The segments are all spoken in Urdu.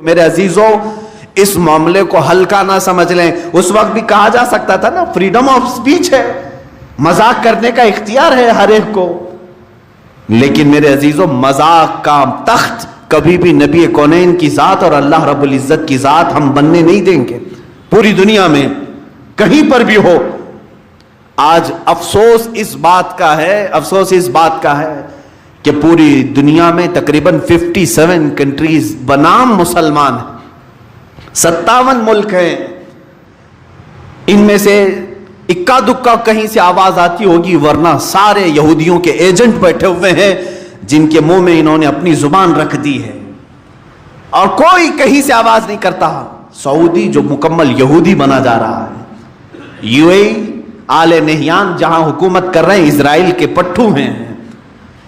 میرے عزیزوں اس معاملے کو ہلکا نہ سمجھ لیں. اس وقت بھی کہا جا سکتا تھا نا فریڈم آف سپیچ ہے, مذاق کرنے کا اختیار ہے ہر ایک کو, لیکن میرے عزیزوں مذاق کا تخت کبھی بھی نبی کونین کی ذات اور اللہ رب العزت کی ذات ہم بننے نہیں دیں گے. پوری دنیا میں کہیں پر بھی ہو. آج افسوس اس بات کا ہے کہ پوری دنیا میں تقریباً 57 کنٹریز بنام مسلمان ہیں, 57 ملک ہیں. ان میں سے اکا دکا کہیں سے آواز آتی ہوگی, ورنہ سارے یہودیوں کے ایجنٹ بیٹھے ہوئے ہیں جن کے منہ میں انہوں نے اپنی زبان رکھ دی ہے, اور کوئی کہیں سے آواز نہیں کرتا. سعودی جو مکمل یہودی بنا جا رہا ہے, یو اے آل نہیان جہاں حکومت کر رہے ہیں اسرائیل کے پٹھو ہیں,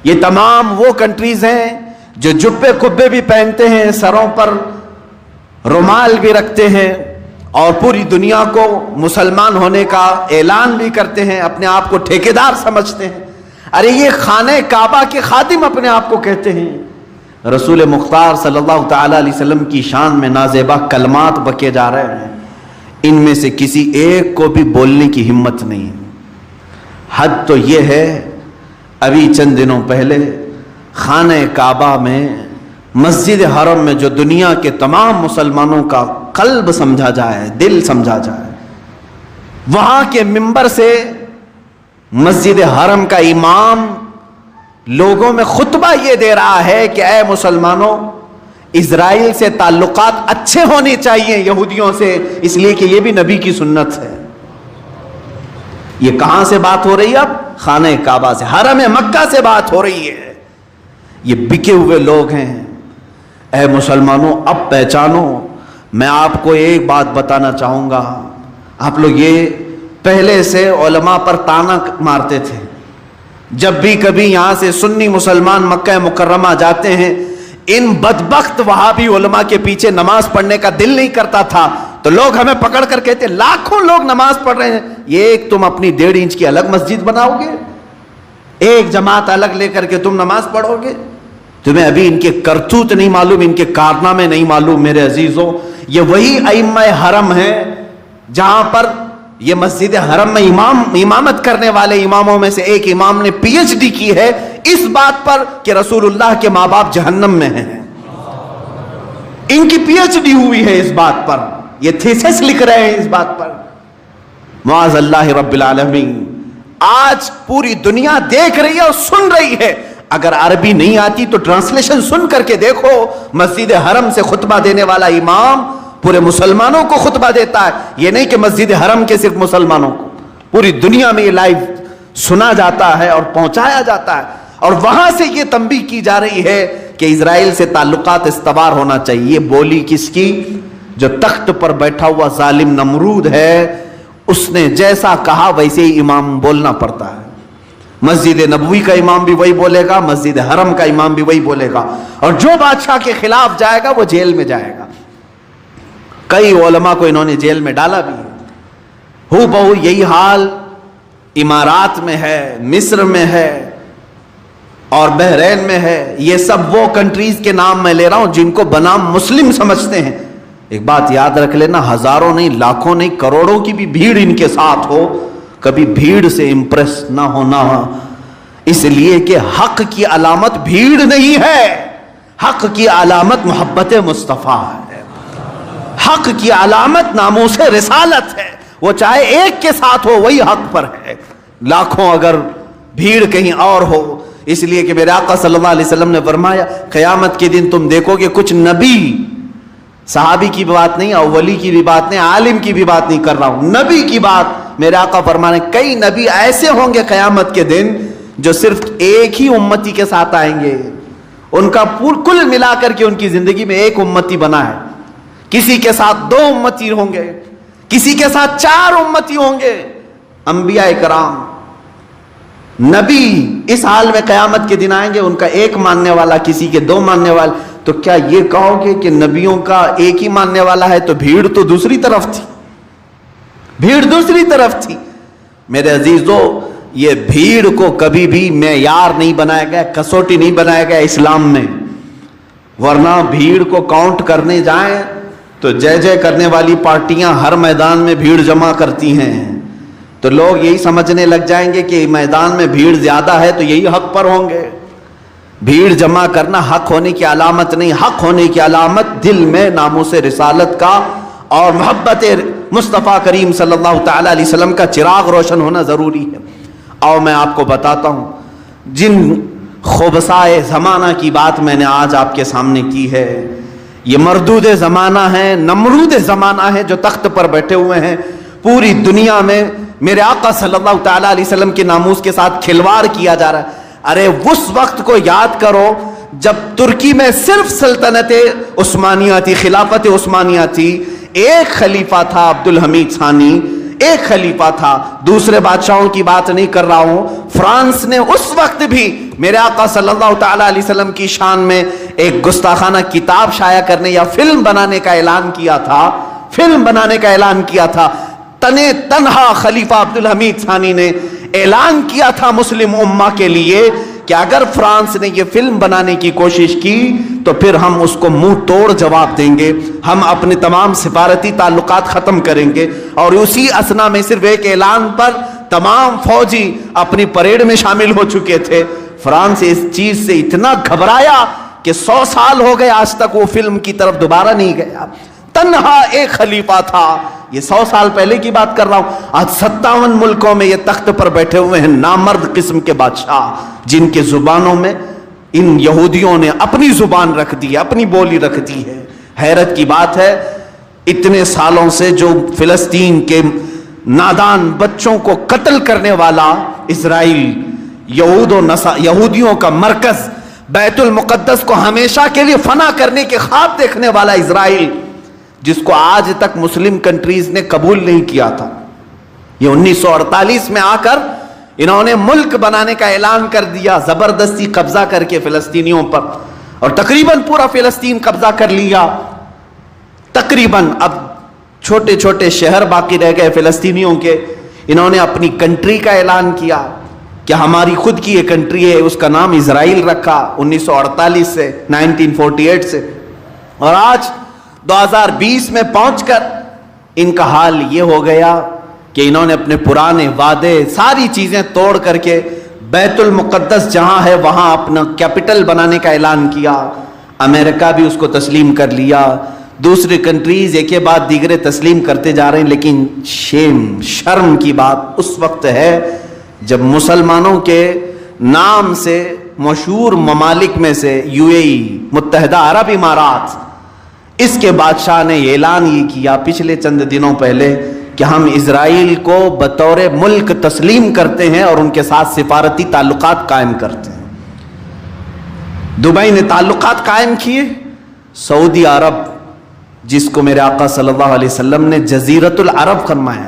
یہ تمام وہ کنٹریز ہیں جو جبے کبے بھی پہنتے ہیں, سروں پر رومال بھی رکھتے ہیں, اور پوری دنیا کو مسلمان ہونے کا اعلان بھی کرتے ہیں, اپنے آپ کو ٹھیکیدار سمجھتے ہیں. ارے یہ خانہ کعبہ کے خادم اپنے آپ کو کہتے ہیں. رسول مختار صلی اللہ تعالی علیہ وسلم کی شان میں نازیبا کلمات بکے جا رہے ہیں, ان میں سے کسی ایک کو بھی بولنے کی ہمت نہیں. حد تو یہ ہے, ابھی چند دنوں پہلے خانہ کعبہ میں مسجد حرم میں جو دنیا کے تمام مسلمانوں کا قلب سمجھا جائے, دل سمجھا جائے, وہاں کے منبر سے مسجد حرم کا امام لوگوں میں خطبہ یہ دے رہا ہے کہ اے مسلمانوں, اسرائیل سے تعلقات اچھے ہونے چاہیے یہودیوں سے, اس لیے کہ یہ بھی نبی کی سنت ہے. یہ کہاں سے بات ہو رہی ہے؟ اب خانہ کعبہ سے, حرم مکہ سے بات ہو رہی ہے. یہ بکے ہوئے لوگ ہیں. اے مسلمانوں اب پہچانو. میں آپ کو ایک بات بتانا چاہوں گا, آپ لوگ یہ پہلے سے علماء پر تانا مارتے تھے, جب بھی کبھی یہاں سے سنی مسلمان مکہ مکرمہ جاتے ہیں, ان بدبخت وہابی علماء کے پیچھے نماز پڑھنے کا دل نہیں کرتا تھا, تو لوگ ہمیں پکڑ کر کہتے لاکھوں لوگ نماز پڑھ رہے ہیں, یہ ایک تم اپنی 1.5 انچ کی الگ مسجد بناؤ گے, ایک جماعت الگ لے کر کے تم نماز پڑھو گے. تمہیں ابھی ان کے کرتوت نہیں معلوم, ان کے کارنامے نہیں معلوم. میرے عزیزوں یہ وہی ائمہ حرم ہیں جہاں پر یہ مسجد حرم میں امامت کرنے والے اماموں میں سے ایک امام نے پی ایچ ڈی کی ہے اس بات پر کہ رسول اللہ کے ماں باپ جہنم میں ہیں. ان کی پی ایچ ڈی ہوئی ہے اس بات پر, یہ تھیسس لکھ رہے ہیں اس بات پر. معاذ اللہ رب العالمین. آج پوری دنیا دیکھ رہی ہے اور سن رہی ہے. اگر عربی نہیں آتی تو ٹرانسلیشن سن کر کے دیکھو, مسجد حرم سے خطبہ دینے والا امام پورے مسلمانوں کو خطبہ دیتا ہے. یہ نہیں کہ مسجد حرم کے صرف مسلمانوں کو, پوری دنیا میں یہ لائیو سنا جاتا ہے اور پہنچایا جاتا ہے. اور وہاں سے یہ تنبیہ کی جا رہی ہے کہ اسرائیل سے تعلقات استوار ہونا چاہیے. یہ بولی کس کی؟ جو تخت پر بیٹھا ہوا ظالم نمرود ہے, اس نے جیسا کہا ویسے ہی امام بولنا پڑتا ہے. مسجد نبوی کا امام بھی وہی بولے گا, مسجد حرم کا امام بھی وہی بولے گا, اور جو بادشاہ کے خلاف جائے گا وہ جیل میں جائے گا. کئی علماء کو انہوں نے جیل میں ڈالا بھی ہے. ہو بہو یہی حال امارات میں ہے, مصر میں ہے اور بحرین میں ہے. یہ سب وہ کنٹریز کے نام میں لے رہا ہوں جن کو بنام مسلم سمجھتے ہیں. ایک بات یاد رکھ لینا, ہزاروں نہیں, لاکھوں نہیں, کروڑوں کی بھی بھیڑ ان کے ساتھ ہو, کبھی بھیڑ سے امپریس نہ ہونا, اس لیے کہ حق کی علامت بھیڑ نہیں ہے, حق کی علامت محبت مصطفیٰ ہے, حق کی علامت ناموس رسالت ہے. وہ چاہے ایک کے ساتھ ہو وہی حق پر ہے, لاکھوں اگر بھیڑ کہیں اور ہو. اس لیے کہ میرے آقا صلی اللہ علیہ وسلم نے فرمایا قیامت کے دن تم دیکھو گے کچھ نبی, صحابی کی بات نہیں, اولی کی بھی بات نہیں, عالم کی بھی بات نہیں کر رہا ہوں, نبی کی بات. میرے آقا فرمانے کئی نبی ایسے ہوں گے قیامت کے دن جو صرف ایک ہی امتی کے ساتھ آئیں گے, ان کا کل ملا کر کے ان کی زندگی میں ایک امتی بنا ہے. کسی کے ساتھ 2 امتی ہوں گے, کسی کے ساتھ 4 امتی ہوں گے. انبیاء کرام نبی اس حال میں قیامت کے دن آئیں گے, ان کا ایک ماننے والا, کسی کے 2 ماننے والے. تو کیا یہ کہو گے کہ نبیوں کا ایک ہی ماننے والا ہے تو بھیڑ تو دوسری طرف تھی, بھیڑ دوسری طرف تھی. میرے عزیزو یہ بھیڑ کو کبھی بھی معیار نہیں بنایا گیا, کسوٹی نہیں بنایا گیا اسلام میں. ورنہ بھیڑ کو کاؤنٹ کرنے جائیں تو جے جے کرنے والی پارٹیاں ہر میدان میں بھیڑ جمع کرتی ہیں، تو لوگ یہی سمجھنے لگ جائیں گے کہ میدان میں بھیڑ زیادہ ہے تو یہی حق پر ہوں گے۔ بھیڑ جمع کرنا حق ہونے کی علامت نہیں، حق ہونے کی علامت دل میں ناموس رسالت کا اور محبت مصطفیٰ کریم صلی اللہ تعالی علیہ وسلم کا چراغ روشن ہونا ضروری ہے۔ اور میں آپ کو بتاتا ہوں، جن خبثائے زمانہ کی بات میں نے آج آپ کے سامنے کی ہے، یہ مردود زمانہ ہے، نمرود زمانہ ہے جو تخت پر بیٹھے ہوئے ہیں۔ پوری دنیا میں میرے آقا صلی اللہ تعالی علیہ وسلم کے ناموس کے ساتھ کھلواڑ کیا جا رہا ہے۔ ارے اس وقت کو یاد کرو جب ترکی میں صرف سلطنت عثمانیہ تھی، خلافت عثمانیہ تھی، ایک خلیفہ تھا عبد الحمید ثانی، ایک خلیفہ تھا، دوسرے بادشاہوں کی بات نہیں کر رہا ہوں۔ فرانس نے اس وقت بھی میرے آقا صلی اللہ تعالی علیہ وسلم کی شان میں ایک گستاخانہ کتاب شائع کرنے یا فلم بنانے کا اعلان کیا تھا، فلم بنانے کا اعلان کیا تھا۔ تنہا خلیفہ عبد الحمید ثانی نے اعلان کیا تھا مسلم امہ کے لیے کہ اگر فرانس نے یہ فلم بنانے کی کوشش کی تو پھر ہم اس کو منہ توڑ جواب دیں گے، ہم اپنے تمام سفارتی تعلقات ختم کریں گے۔ اور اسی اثنا میں صرف ایک اعلان پر تمام فوجی اپنی پریڈ میں شامل ہو چکے تھے۔ فرانس اس چیز سے اتنا گھبرایا کہ 100 سال ہو گئے آج تک وہ فلم کی طرف دوبارہ نہیں گیا۔ تنہا ایک خلیفہ تھا، یہ 100 سال پہلے کی بات کر رہا ہوں۔ آج 57 ملکوں میں یہ تخت پر بیٹھے ہوئے ہیں نامرد قسم کے بادشاہ، جن کے زبانوں میں ان یہودیوں نے اپنی زبان رکھ دی ہے، اپنی بولی رکھ دی ہے۔ حیرت کی بات ہے، اتنے سالوں سے جو فلسطین کے نادان بچوں کو قتل کرنے والا اسرائیل، یہودیوں کا مرکز بیت المقدس کو ہمیشہ کے لیے فنا کرنے کے خواب دیکھنے والا اسرائیل، جس کو آج تک مسلم کنٹریز نے قبول نہیں کیا تھا، یہ 1948 میں آ کر انہوں نے ملک بنانے کا اعلان کر دیا، زبردستی قبضہ کر کے فلسطینیوں پر، اور تقریباً پورا فلسطین قبضہ کر لیا۔ تقریباً اب چھوٹے چھوٹے شہر باقی رہ گئے فلسطینیوں کے۔ انہوں نے اپنی کنٹری کا اعلان کیا کہ ہماری خود کی یہ کنٹری ہے، اس کا نام اسرائیل رکھا 1948 سے، 1948 سے۔ اور آج 2020 میں پہنچ کر ان کا حال یہ ہو گیا کہ انہوں نے اپنے پرانے وعدے ساری چیزیں توڑ کر کے بیت المقدس جہاں ہے وہاں اپنا کیپٹل بنانے کا اعلان کیا۔ امریکہ بھی اس کو تسلیم کر لیا، دوسری کنٹریز ایک کے بعد دیگرے تسلیم کرتے جا رہے ہیں۔ لیکن شرم کی بات اس وقت ہے جب مسلمانوں کے نام سے مشہور ممالک میں سے UAE، متحدہ عرب امارات، اس کے بادشاہ نے اعلان یہ کیا پچھلے چند دنوں پہلے کہ ہم اسرائیل کو بطور ملک تسلیم کرتے ہیں اور ان کے ساتھ سفارتی تعلقات قائم کرتے ہیں۔ دبئی نے تعلقات قائم کیے، سعودی عرب جس کو میرے آقا صلی اللہ علیہ وسلم نے جزیرۃ العرب فرمایا،